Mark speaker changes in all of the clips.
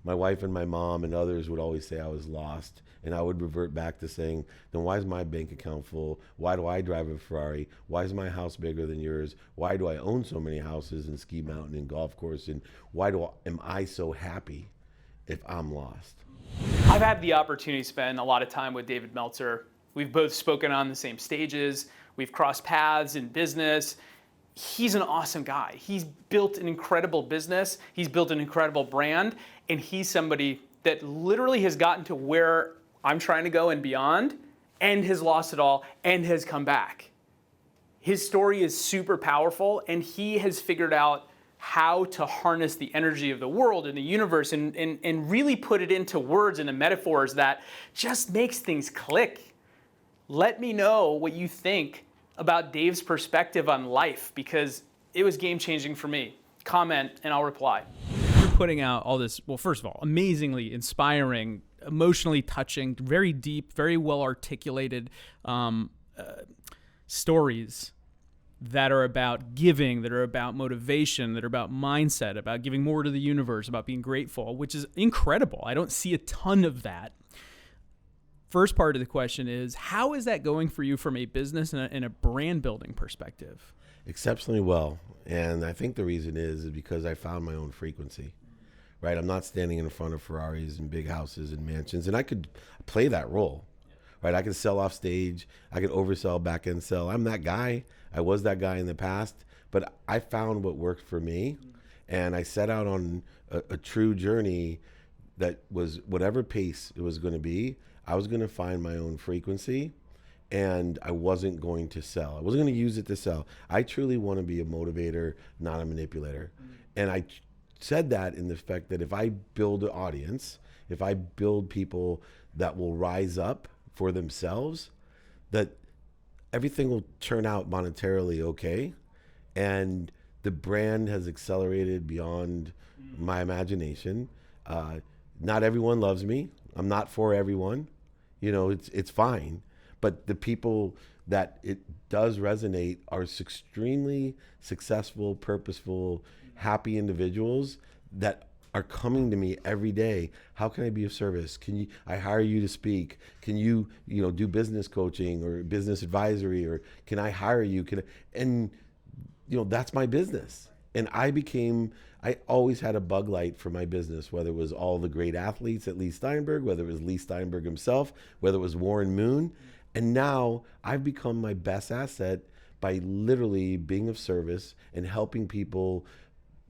Speaker 1: my wife and my mom and others would always say I was lost. And I would revert back to saying, then why is my bank account full? Why do I drive a Ferrari? Why is my house bigger than yours? Why do I own so many houses and ski mountain and golf course? And am I so happy if I'm lost?
Speaker 2: I've had the opportunity to spend a lot of time with David Meltzer. We've both spoken on the same stages. We've crossed paths in business. He's an awesome guy. He's built an incredible business. He's built an incredible brand. And he's somebody that literally has gotten to where I'm trying to go and beyond, and has lost it all and has come back. His story is super powerful, and he has figured out how to harness the energy of the world and the universe and really put it into words and the metaphors that just makes things click. Let me know what you think about Dave's perspective on life, because it was game-changing for me. Comment and I'll reply.
Speaker 3: You're putting out all this, well, first of all, amazingly inspiring, emotionally touching, very deep, very well articulated stories that are about giving, that are about motivation, that are about mindset, about giving more to the universe, about being grateful, which is incredible. I don't see a ton of that. First part of the question is, how is that going for you from a business and a brand building perspective?
Speaker 1: Exceptionally well. And I think the reason is because I found my own frequency, right? I'm not standing in front of Ferraris and big houses and mansions, and I could play that role, right? I could sell off stage. I could oversell, back end sell. I'm that guy. I was that guy in the past, but I found what worked for me. And I set out on a true journey that was whatever pace it was going to be. I was going to find my own frequency, and I wasn't going to sell. I wasn't going to use it to sell. I truly want to be a motivator, not a manipulator. And I said that in the fact that if I build an audience, if I build people that will rise up for themselves, that everything will turn out monetarily okay. And the brand has accelerated beyond my imagination. Not everyone loves me. I'm not for everyone. You know, it's fine. But the people that it does resonate are extremely successful, purposeful, happy individuals that are coming to me every day. How can I be of service? I hire you to speak? Can you do business coaching or business advisory, or can I hire you? That's my business. And I always had a bug light for my business, whether it was all the great athletes at Lee Steinberg, whether it was Lee Steinberg himself, whether it was Warren Moon. And now I've become my best asset by literally being of service and helping people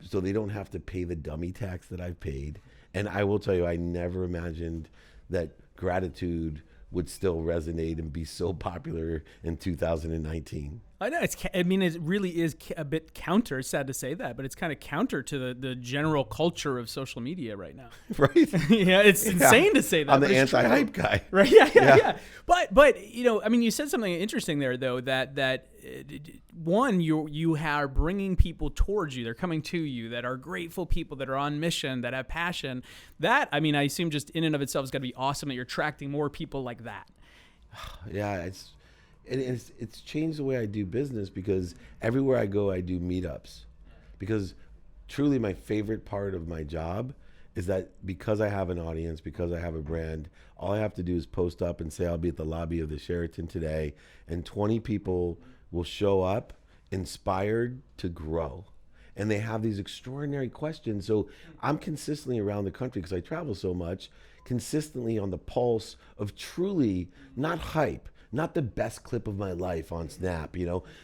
Speaker 1: so they don't have to pay the dummy tax that I've paid. And I will tell you, I never imagined that gratitude would still resonate and be so popular in 2019.
Speaker 3: I know it really is a bit counter. It's sad to say that, but it's kind of counter to the general culture of social media right now.
Speaker 1: Right?
Speaker 3: Yeah, it's insane to say that.
Speaker 1: I'm the anti-hype guy.
Speaker 3: Right? Yeah. But you said something interesting there, though, that one, you are bringing people towards you. They're coming to you that are grateful people, that are on mission, that have passion. That, I assume just in and of itself is going to be awesome that you're attracting more people like that.
Speaker 1: Yeah, it's changed the way I do business, because everywhere I go, I do meetups. Because truly my favorite part of my job is that because I have an audience, because I have a brand, all I have to do is post up and say I'll be at the lobby of the Sheraton today, and 20 people will show up inspired to grow. And they have these extraordinary questions. So I'm consistently around the country, because I travel so much, consistently on the pulse of truly not hype, not the best clip of my life on Snap.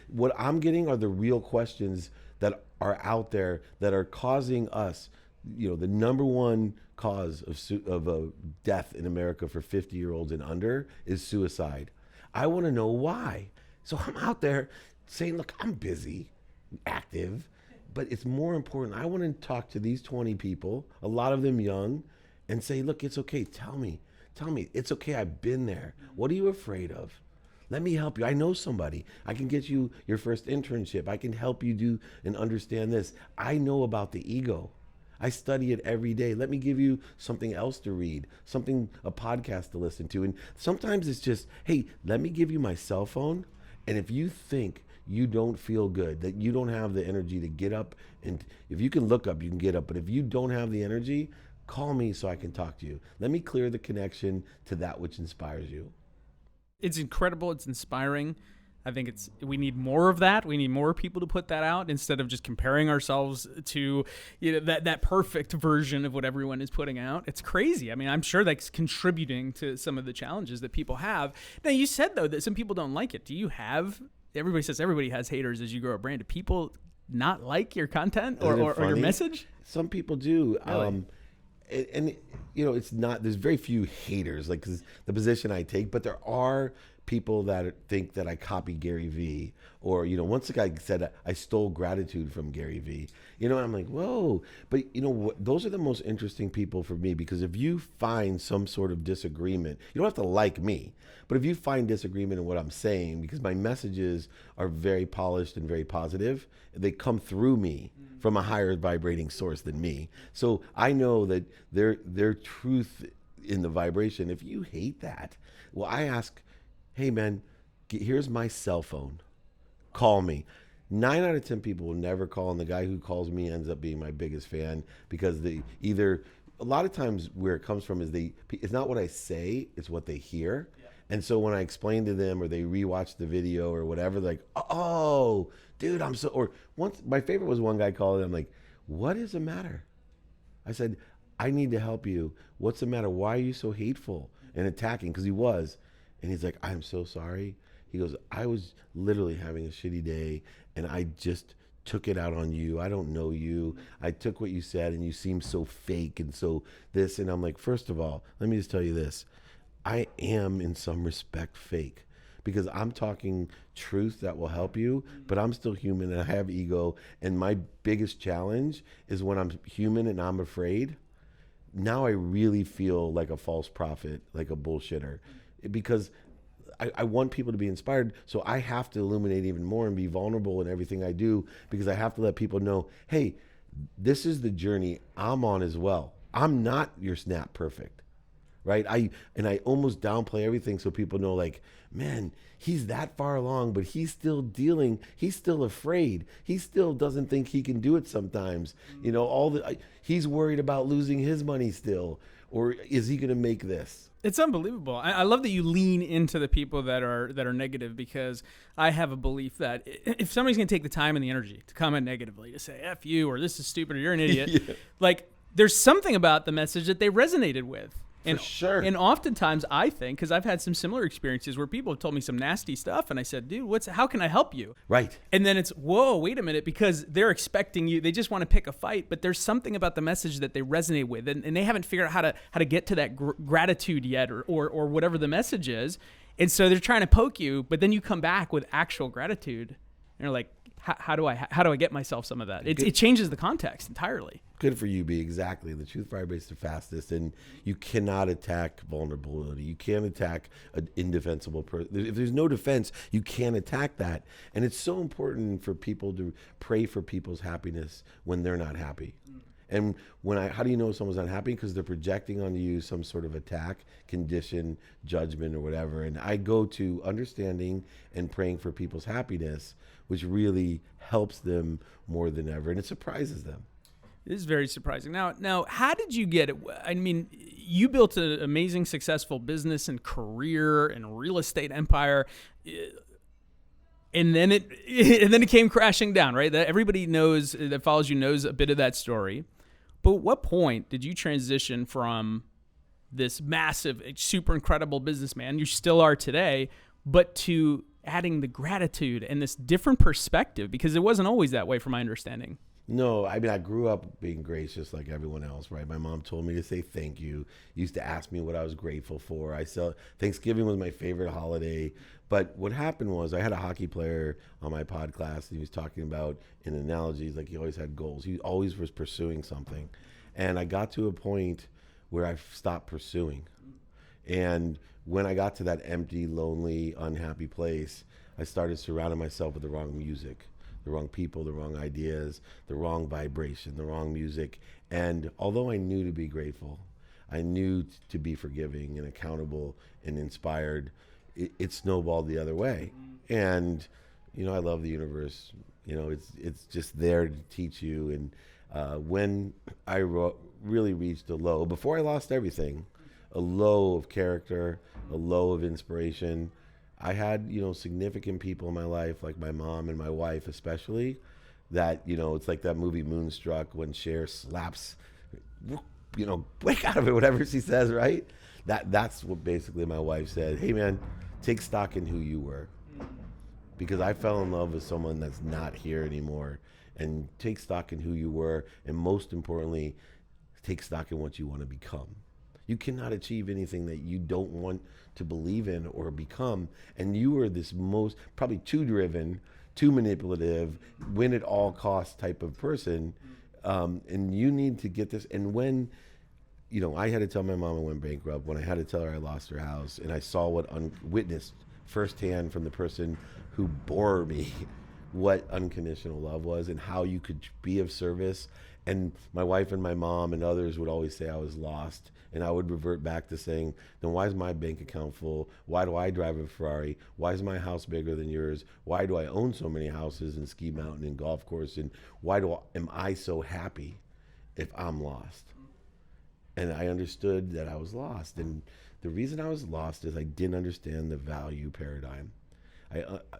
Speaker 1: What I'm getting are the real questions that are out there that are causing us, the number one cause of death in America for 50-year-olds and under is suicide. I want to know why. So I'm out there saying, look, I'm busy, active, but it's more important. I want to talk to these 20 people, a lot of them young, and say, look, it's okay. Tell me, it's okay. I've been there. What are you afraid of? Let me help you. I know somebody. I can get you your first internship. I can help you do and understand this. I know about the ego. I study it every day. Let me give you something else to read, a podcast to listen to. And sometimes it's just, hey, let me give you my cell phone. And if you think you don't feel good, that you don't have the energy to get up, and if you can look up, you can get up. But if you don't have the energy, call me so I can talk to you. Let me clear the connection to that which inspires you.
Speaker 3: It's incredible. It's inspiring. I think we need more of that. We need more people to put that out instead of just comparing ourselves to that perfect version of what everyone is putting out. It's crazy. I mean, I'm sure that's contributing to some of the challenges that people have. Now, you said, though, that some people don't like it. Everybody says everybody has haters as you grow a brand. Do people not like your content or your message?
Speaker 1: Some people do.
Speaker 3: Really?
Speaker 1: And it's not, there's very few haters, like 'cause the position I take, but there are people that think that I copy Gary Vee, or, once the guy said I stole gratitude from Gary Vee, I'm like, whoa. But those are the most interesting people for me, because if you find some sort of disagreement, you don't have to like me, but if you find disagreement in what I'm saying, because my messages are very polished and very positive, they come through me from a higher vibrating source than me. So I know that their truth in the vibration. If you hate that, well, I ask, hey man, here's my cell phone. Call me. 9 out of 10 people will never call, and the guy who calls me ends up being my biggest fan, because a lot of times where it comes from is it's not what I say, it's what they hear. Yeah. And so when I explain to them, or they rewatch the video or whatever, they're like, oh, dude, or once, my favorite was one guy called, and I'm like, what is the matter? I said, I need to help you. What's the matter? Why are you so hateful and attacking? Because he was. And he's like, I'm so sorry. He goes, I was literally having a shitty day, and I just took it out on you. I don't know you. I took what you said, and you seem so fake and so this. And I'm like, first of all, let me just tell you this. I am in some respect fake, because I'm talking truth that will help you, but I'm still human and I have ego. And my biggest challenge is when I'm human and I'm afraid. Now I really feel like a false prophet, like a bullshitter, because I want people to be inspired. So I have to illuminate even more and be vulnerable in everything I do, because I have to let people know, hey, this is the journey I'm on as well. I'm not your snap perfect, right? I almost downplay everything so people know, like, man, he's that far along, but he's still dealing. He's still afraid. He still doesn't think he can do it sometimes. He's worried about losing his money still, or is he going to make this?
Speaker 3: It's unbelievable. I love that you lean into the people that are negative, because I have a belief that if somebody's going to take the time and the energy to comment negatively, to say F you, or this is stupid, or you're an idiot, yeah. Like, there's something about the message that they resonated with.
Speaker 1: For sure.
Speaker 3: And oftentimes I think, because I've had some similar experiences where people have told me some nasty stuff, and I said, dude, how can I help you?
Speaker 1: Right.
Speaker 3: And then it's, whoa, wait a minute, because they're expecting you. They just want to pick a fight, but there's something about the message that they resonate with, and they haven't figured out how to get to that gratitude yet, or whatever the message is. And so they're trying to poke you, but then you come back with actual gratitude, and you're like, how do I get myself some of that? It changes the context entirely.
Speaker 1: Good for you, B. Exactly. The truth vibrates the fastest, and you cannot attack vulnerability. You can't attack an indefensible person. If there's no defense, you can't attack that. And it's so important for people to pray for people's happiness when they're not happy. And how do you know someone's not happy? Because they're projecting on you some sort of attack, condition, judgment, or whatever. And I go to understanding and praying for people's happiness, which really helps them more than ever. And it surprises them.
Speaker 3: It is very surprising. Now, how did you get it? I mean, you built an amazing, successful business and career and real estate empire. And then it came crashing down, right? That everybody that follows you knows a bit of that story. But at what point did you transition from this massive, super incredible businessman, you still are today, but to adding the gratitude and this different perspective? Because it wasn't always that way, from my understanding.
Speaker 1: No, I mean, I grew up being gracious like everyone else, right? My mom told me to say thank you. Used to ask me what I was grateful for. Thanksgiving was my favorite holiday. But what happened was, I had a hockey player on my podcast, and he was talking about, in analogies, like he always had goals. He always was pursuing something. And I got to a point where I stopped pursuing. And when I got to that empty, lonely, unhappy place, I started surrounding myself with the wrong music, the wrong people, the wrong ideas, the wrong vibration, the wrong music. And although I knew to be grateful, I knew to be forgiving and accountable and inspired, it snowballed the other way. And, I love the universe. It's just there to teach you. And when I really reached a low before I lost everything, a low of character, a low of inspiration. I had, significant people in my life, like my mom and my wife especially, that, it's like that movie Moonstruck when Cher slaps, wake out of it, whatever she says, right? That's what basically my wife said. Hey man, take stock in who you were. Because I fell in love with someone that's not here anymore. And take stock in who you were, and most importantly, take stock in what you want to become. You cannot achieve anything that you don't want to believe in or become. And you are this probably too driven, too manipulative, win at all costs type of person. And you need to get this. And when, I had to tell my mom I went bankrupt, when I had to tell her I lost her house, and I saw witnessed firsthand from the person who bore me what unconditional love was and how you could be of service. And my wife and my mom and others would always say I was lost. And I would revert back to saying, then why is my bank account full? Why do I drive a Ferrari? Why is my house bigger than yours? Why do I own so many houses in Ski Mountain and golf course? And why am I so happy if I'm lost? And I understood that I was lost. And the reason I was lost is I didn't understand the value paradigm.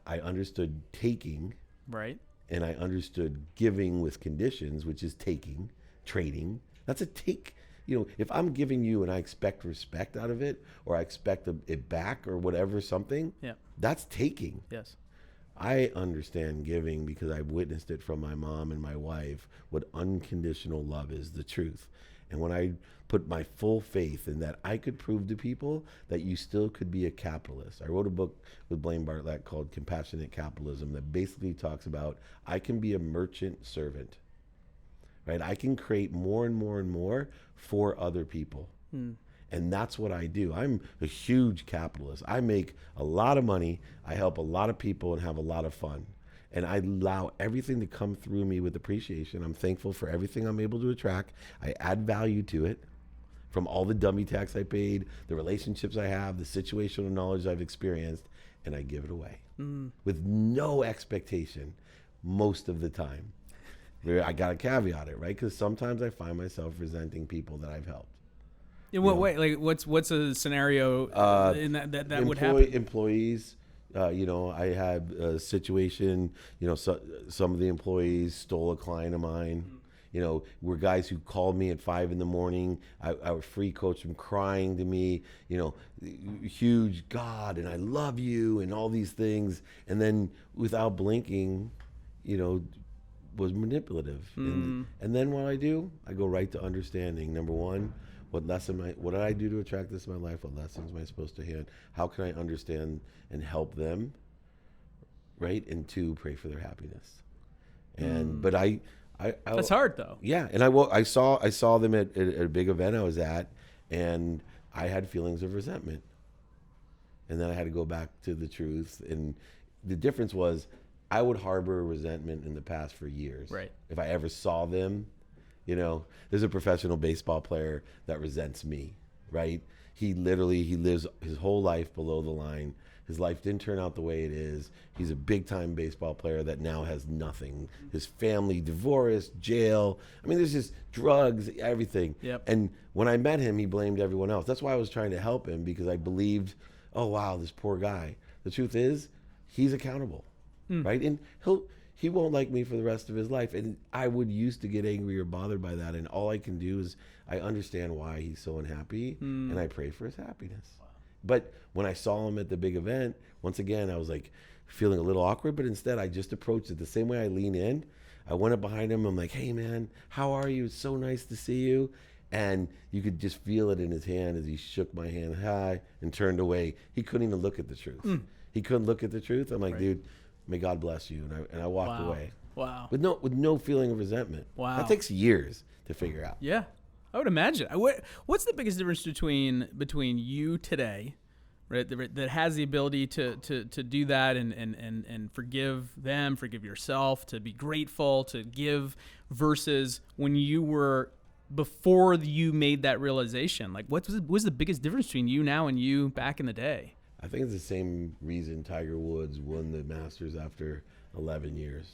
Speaker 1: I understood taking,
Speaker 3: right,
Speaker 1: and I understood giving with conditions, which is taking, trading. That's a take. If I'm giving you and I expect respect out of it, or I expect it back or whatever, something,
Speaker 3: yeah,
Speaker 1: that's taking.
Speaker 3: yes.
Speaker 1: I understand giving because I've witnessed it from my mom and my wife, what unconditional love is, the truth. And when I put my full faith in that I could prove to people that you still could be a capitalist. I wrote a book with Blaine Bartlett called Compassionate Capitalism that basically talks about I can be a merchant servant, right? I can create more and more and more for other people. And that's what I do. I'm a huge capitalist. I make a lot of money. I help a lot of people and have a lot of fun. And I allow everything to come through me with appreciation. I'm thankful for everything I'm able to attract. I add value to it from all the dummy tax I paid, the relationships I have, the situational knowledge I've experienced, and I give it away with no expectation most of the time. I got to caveat it, right? Because sometimes I find myself resenting people that I've helped.
Speaker 3: In what way? Like, what's a scenario in that would happen?
Speaker 1: Employees. I had a situation, some of the employees stole a client of mine. Were guys who called me at 5 a.m. I would free coach them crying to me, huge God, and I love you and all these things. And then without blinking, was manipulative. And then what I do, I go right to understanding. Number one, what did I do to attract this in my life? What lessons am I supposed to hand? How can I understand and help them? Right? And two, pray for their happiness. And but I
Speaker 3: that's hard though.
Speaker 1: Yeah, and I saw them at a big event I was at, and I had feelings of resentment. And then I had to go back to the truth. And the difference was I would harbor resentment in the past for years.
Speaker 3: Right.
Speaker 1: If I ever saw them, there's a professional baseball player that resents me, right? He lives his whole life below the line. His life didn't turn out the way it is. He's a big-time baseball player that now has nothing. His family, divorce, jail. I mean, there's just drugs, everything.
Speaker 3: Yep.
Speaker 1: And when I met him, he blamed everyone else. That's why I was trying to help him, because I believed, oh, wow, this poor guy. The truth is, he's accountable, right? And he won't like me for the rest of his life. And I would used to get angry or bothered by that. And all I can do is I understand why he's so unhappy, and I pray for his happiness. But when I saw him at the big event, once again, I was like feeling a little awkward, but instead I just approached it the same way I lean in. I went up behind him. I'm like, hey man, how are you? It's so nice to see you. And you could just feel it in his hand as he shook my hand, hi, and turned away. He couldn't even look at the truth. He couldn't look at the truth. I'm like,
Speaker 3: Right.
Speaker 1: Dude, may God bless you. And I walked away.
Speaker 3: Wow.
Speaker 1: With no feeling of resentment.
Speaker 3: Wow.
Speaker 1: That takes years to figure out.
Speaker 3: Yeah, I would imagine. What's the biggest difference between you today, right, that has the ability to do that and forgive them, forgive yourself, to be grateful, to give, versus when you were before you made that realization? Like, what's the biggest difference between you now and you back in the day?
Speaker 1: I think it's the same reason Tiger Woods won the Masters after 11 years.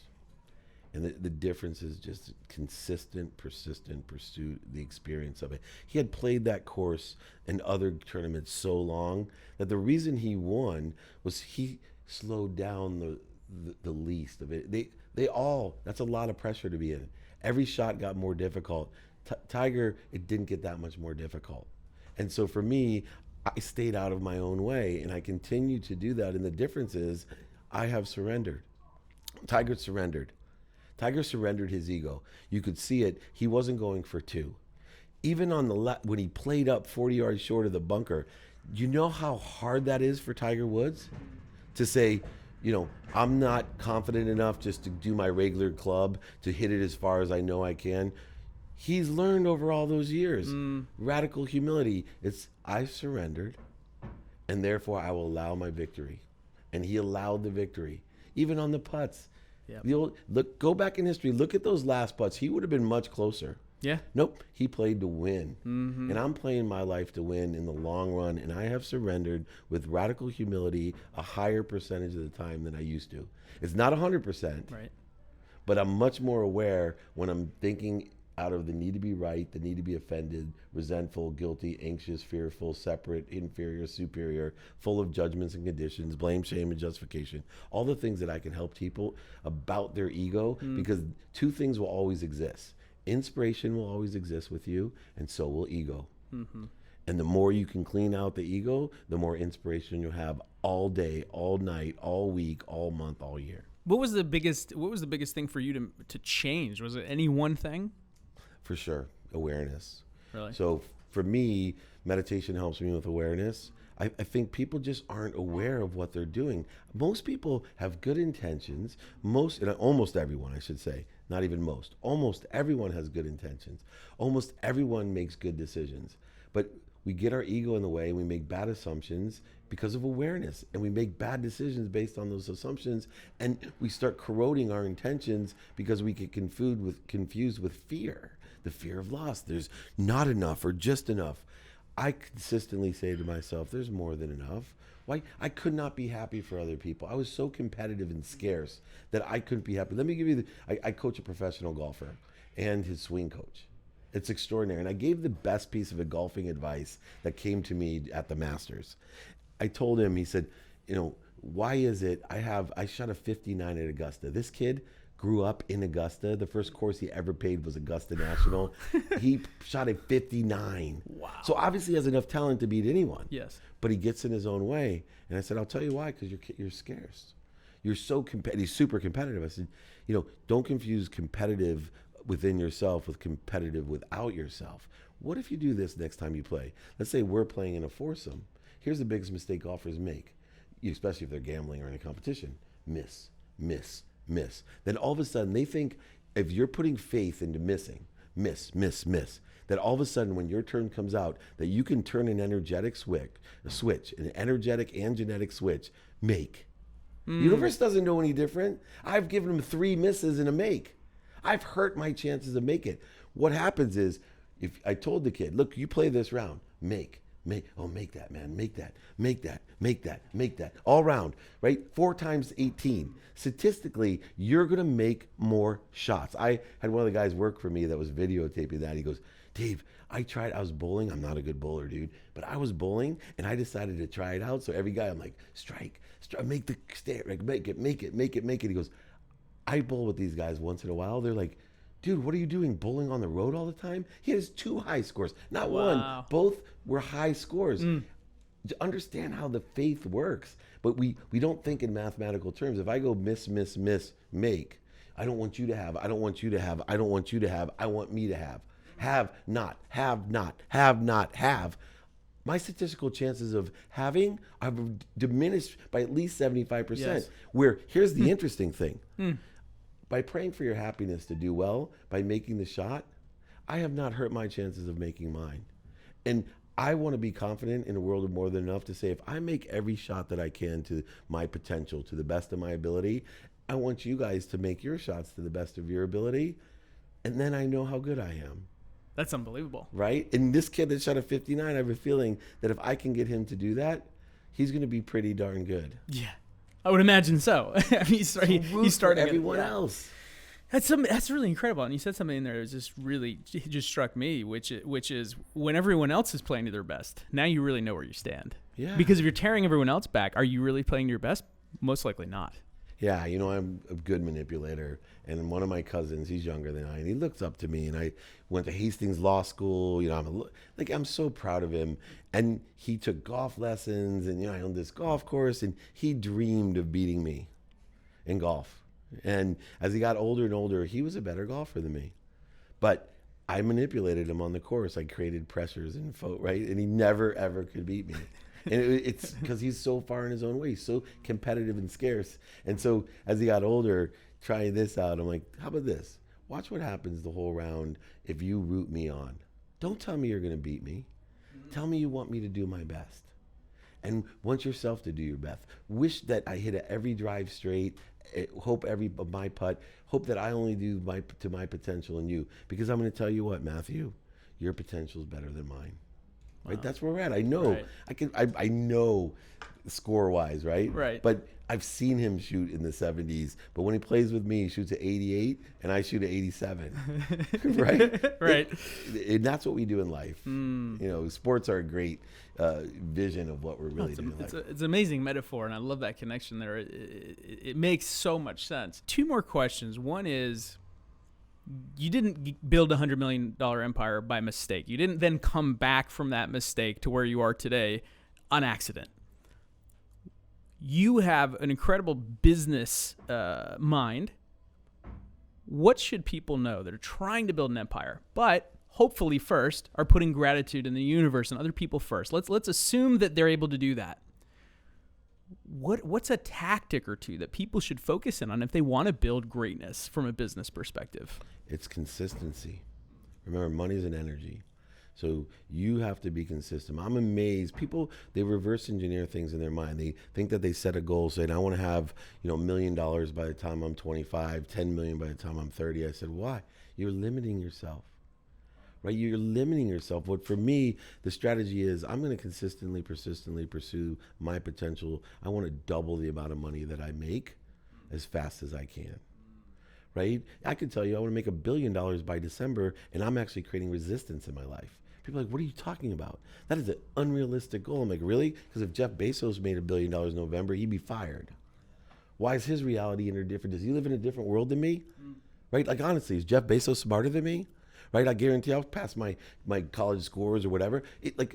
Speaker 1: And the difference is just consistent, persistent pursuit, the experience of it. He had played that course in other tournaments so long that the reason he won was he slowed down the least of it. They all, that's a lot of pressure to be in. Every shot got more difficult. Tiger, it didn't get that much more difficult. And so for me, I stayed out of my own way, and I continue to do that. And the difference is I have surrendered. Tiger surrendered. Tiger surrendered his ego. You could see it. He wasn't going for two. Even on the when he played up 40 yards short of the bunker, you know how hard that is for Tiger Woods to say, I'm not confident enough just to do my regular club to hit it as far as I know I can. He's learned over all those years. Radical humility. It's I surrendered, and therefore I will allow my victory. And he allowed the victory, even on the putts. Yep. Go back in history. Look at those last putts. He would have been much closer.
Speaker 3: Yeah.
Speaker 1: Nope. He played to win. And I'm playing my life to win in the long run. And I have surrendered with radical humility a higher percentage of the time than I used to. It's not 100%.
Speaker 3: Right.
Speaker 1: But I'm much more aware when I'm thinking out of the need to be right, the need to be offended, resentful, guilty, anxious, fearful, separate, inferior, superior, full of judgments and conditions, blame, shame, and justification. All the things that I can help people about their ego, because two things will always exist. Inspiration will always exist with you, and so will ego. And the more you can clean out the ego, the more inspiration you'll have all day, all night, all week, all month, all year.
Speaker 3: What was the biggest thing for you to change? Was it any one thing?
Speaker 1: For sure, awareness.
Speaker 3: Really?
Speaker 1: So for me, meditation helps me with awareness. I think people just aren't aware of what they're doing. Most people have good intentions. Almost everyone, I should say, not even most. Almost everyone has good intentions. Almost everyone makes good decisions. But we get our ego in the way, and we make bad assumptions because of awareness, and we make bad decisions based on those assumptions, and we start corroding our intentions because we get confused with fear. The fear of loss. There's not enough or just enough. I consistently say to myself, there's more than enough. Why? I could not be happy for other people. I was so competitive and scarce that I couldn't be happy. Let me give you I coach a professional golfer and his swing coach. It's extraordinary. And I gave the best piece of golfing advice that came to me at the Masters. I told him, he said, why is it I shot a 59 at Augusta. This kid grew up in Augusta. The first course he ever paid was Augusta National. He shot a 59.
Speaker 3: Wow.
Speaker 1: So obviously he has enough talent to beat anyone.
Speaker 3: Yes.
Speaker 1: But he gets in his own way. And I said, I'll tell you why, because you're scarce. You're so competitive. He's super competitive. I said, don't confuse competitive within yourself with competitive without yourself. What if you do this next time you play? Let's say we're playing in a foursome. Here's the biggest mistake golfers make, especially if they're gambling or in a competition. Miss. Then all of a sudden they think if you're putting faith into missing, miss, that all of a sudden when your turn comes out, that you can turn an energetic switch, an energetic and genetic switch, make. The universe doesn't know any different. I've given them 3 misses and a make. I've hurt my chances of make it. What happens is, if I told the kid, look, you play this round, make that, man, make that, all round, right? 4 times 18. Statistically, you're gonna make more shots. I had one of the guys work for me that was videotaping that. He goes, Dave, I was bowling. I'm not a good bowler, dude, but I was bowling and I decided to try it out. So every guy, I'm like, strike, make the stare, make it. He goes, I bowl with these guys once in a while. They're like, dude, what are you doing, bowling on the road all the time? He has 2 high scores, not one. Both were high scores. To understand how the faith works. But we don't think in mathematical terms. If I go miss, make, I don't want you to have, I don't want you to have, I don't want you to have, I want me to have. Have not. My statistical chances of having have diminished by at least 75%.
Speaker 3: Yes.
Speaker 1: Where here's the interesting thing. By praying for your happiness to do well, by making the shot, I have not hurt my chances of making mine. And I want to be confident in a world of more than enough to say, if I make every shot that I can to my potential, to the best of my ability, I want you guys to make your shots to the best of your ability. And then I know how good I am.
Speaker 3: That's unbelievable.
Speaker 1: Right? And this kid that shot a 59, I have a feeling that if I can get him to do that, he's going to be pretty darn good.
Speaker 3: Yeah. I would imagine so. I mean, he's starting
Speaker 1: everyone else.
Speaker 3: That's really incredible. And you said something in there that just struck me, which is when everyone else is playing to their best, now you really know where you stand.
Speaker 1: Yeah.
Speaker 3: Because if you're tearing everyone else back, are you really playing to your best? Most likely not.
Speaker 1: Yeah, I'm a good manipulator. And one of my cousins, he's younger than I, and he looks up to me. And I went to Hastings Law School. I'm so proud of him. And he took golf lessons, and I owned this golf course, and he dreamed of beating me in golf. And as he got older and older, he was a better golfer than me. But I manipulated him on the course. I created pressures and right? And he never, ever could beat me. And it's because he's so far in his own way. He's so competitive and scarce. And so as he got older, trying this out, I'm like, how about this? Watch what happens the whole round if you root me on. Don't tell me you're going to beat me. Tell me you want me to do my best. And want yourself to do your best. Wish that I hit every drive straight. Hope my putt. Hope that I only do to my potential in you. Because I'm going to tell you what, Matthew, your potential is better than mine. Right? That's where we're at. I know. Right. I know score-wise, right?
Speaker 3: Right.
Speaker 1: But I've seen him shoot in the 70s. But when he plays with me, he shoots at 88, and I shoot at 87. Right?
Speaker 3: Right.
Speaker 1: And that's what we do in life. Sports are a great vision of what we're really doing in life.
Speaker 3: It's an amazing metaphor, and I love that connection there. It makes so much sense. Two more questions. One is, you didn't build a $100 million empire by mistake. You didn't then come back from that mistake to where you are today on accident. You have an incredible business mind. What should people know that are trying to build an empire, but hopefully first are putting gratitude in the universe and other people first? Let's assume that they're able to do that. What's a tactic or two that people should focus in on if they want to build greatness from a business perspective?
Speaker 1: It's consistency. Remember, money is an energy. So you have to be consistent. I'm amazed. People, they reverse engineer things in their mind. They think that they set a goal saying, I want to have, $1 million by the time I'm 25, 10 million by the time I'm 30. I said, why? You're limiting yourself. Right? You're limiting yourself. What for me, the strategy is I'm going to consistently, persistently pursue my potential. I want to double the amount of money that I make as fast as I can. Right? I could tell you I want to make $1 billion by December, and I'm actually creating resistance in my life. People are like, what are you talking about? That is an unrealistic goal. I'm like, really? Because if Jeff Bezos made $1 billion in November, he'd be fired. Why is his reality different? Does he live in a different world than me? Right? Like, honestly, is Jeff Bezos smarter than me? Right? I guarantee I'll pass my college scores or whatever.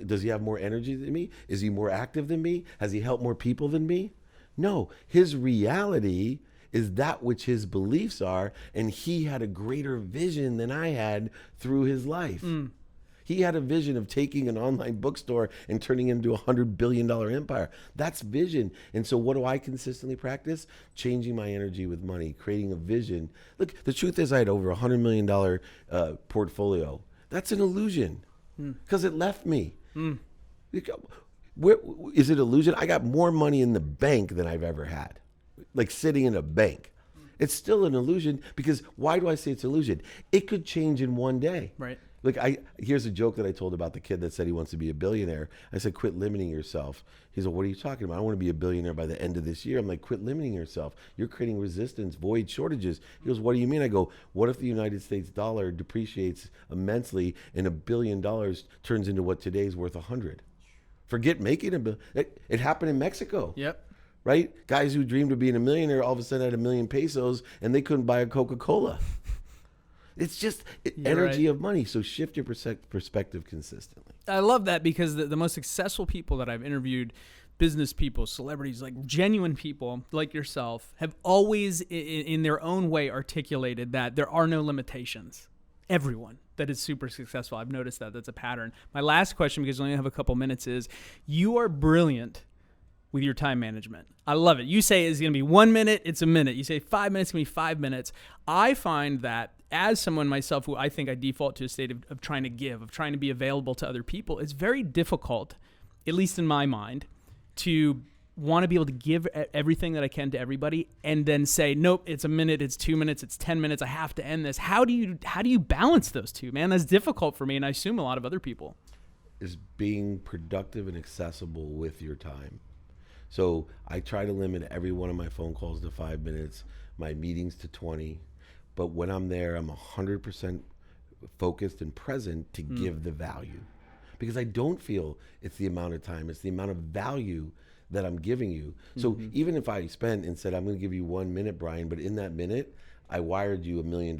Speaker 1: Does he have more energy than me? Is he more active than me? Has he helped more people than me? No. His reality is that which his beliefs are, and he had a greater vision than I had through his life. He had a vision of taking an online bookstore and turning it into a $100 billion empire. That's vision. And so what do I consistently practice? Changing my energy with money, creating a vision. Look, the truth is I had over $100 million portfolio. That's an illusion because it left me. Is it illusion? I got more money in the bank than I've ever had, like sitting in a bank. It's still an illusion because why do I say it's an illusion? It could change in one day.
Speaker 3: Right.
Speaker 1: Look, here's a joke that I told about the kid that said he wants to be a billionaire. I said, quit limiting yourself. He's like, what are you talking about? I want to be a billionaire by the end of this year. I'm like, quit limiting yourself. You're creating resistance, void, shortages. He goes, what do you mean? I go, what if the United States dollar depreciates immensely and $1 billion turns into what today's worth 100? Forget making a billion. It happened in Mexico.
Speaker 3: Yep. Right?
Speaker 1: Guys who dreamed of being a millionaire all of a sudden had $1 million pesos and they couldn't buy a Coca-Cola. It's just energy of money. So shift your perspective consistently.
Speaker 3: I love that because the most successful people that I've interviewed, business people, celebrities, like genuine people like yourself, have always in their own way articulated that there are no limitations. Everyone that is super successful, I've noticed that. That's a pattern. My last question, because we only have a couple minutes, is you are brilliant with your time management. I love it. You say it's going to be 1 minute, it's a minute. You say 5 minutes, it's going to be 5 minutes. I find that as someone myself who I think I default to a state of trying to give, of trying to be available to other people, it's very difficult, at least in my mind, to want to be able to give everything that I can to everybody and then say, nope, it's a minute, it's 2 minutes, it's 10 minutes, I have to end this. How do you balance those two, man? That's difficult for me, and I assume a lot of other people.
Speaker 1: Is being productive and accessible with your time. So I try to limit every one of my phone calls to 5 minutes, my meetings to 20. But when I'm there, I'm 100% focused and present to give the value. Because I don't feel it's the amount of time, it's the amount of value that I'm giving you. So even if I spent and said, I'm going to give you 1 minute, Brian, but in that minute, I wired you $1 million,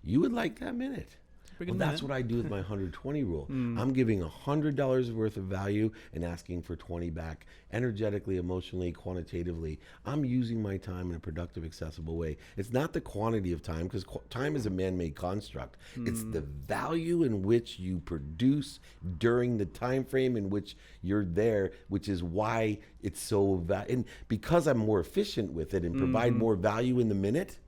Speaker 1: you would like that minute. Well, that's what I do with my 120 rule. I'm giving $100 worth of value and asking for 20 back, energetically, emotionally, quantitatively. I'm using my time in a productive, accessible way. It's not the quantity of time, because time is a man-made construct. It's the value in which you produce during the time frame in which you're there, which is why it's so and because I'm more efficient with it and provide more value in the minute,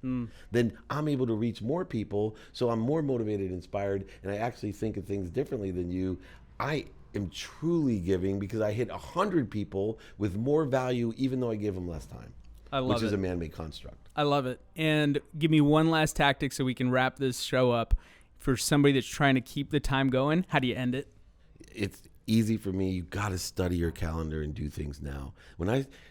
Speaker 1: then I'm able to reach more people. So I'm more motivated, inspired, and I actually think of things differently than you. I am truly giving because I hit 100 people with more value, even though I give them less time.
Speaker 3: I love
Speaker 1: which
Speaker 3: it.
Speaker 1: is a man-made construct.
Speaker 3: I love it. And give me one last tactic so we can wrap this show up. For somebody that's trying to keep the time going, how do you end it?
Speaker 1: It's easy for me. You got to study your calendar and do things now.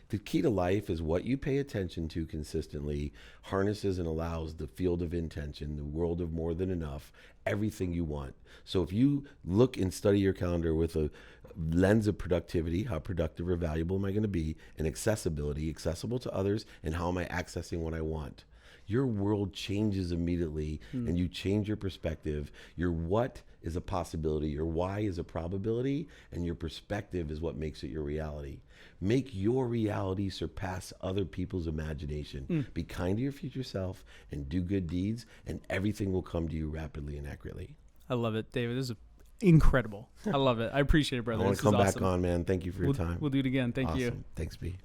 Speaker 1: The key to life is what you pay attention to consistently harnesses and allows the field of intention, the world of more than enough, everything you want. So if you look and study your calendar with a lens of productivity, how productive or valuable am I going to be, and accessibility, accessible to others, and how am I accessing what I want, your world changes immediately and you change your perspective. Your what is a possibility, your why is a probability, and your perspective is what makes it your reality. Make your reality surpass other people's imagination. Be kind to your future self and do good deeds, and everything will come to you rapidly and accurately.
Speaker 3: I love it, David. This is incredible. I love it. I appreciate it, brother.
Speaker 1: I want to come back on, man. Thank you for your time.
Speaker 3: We'll do it again. Thank you.
Speaker 1: Thanks, B.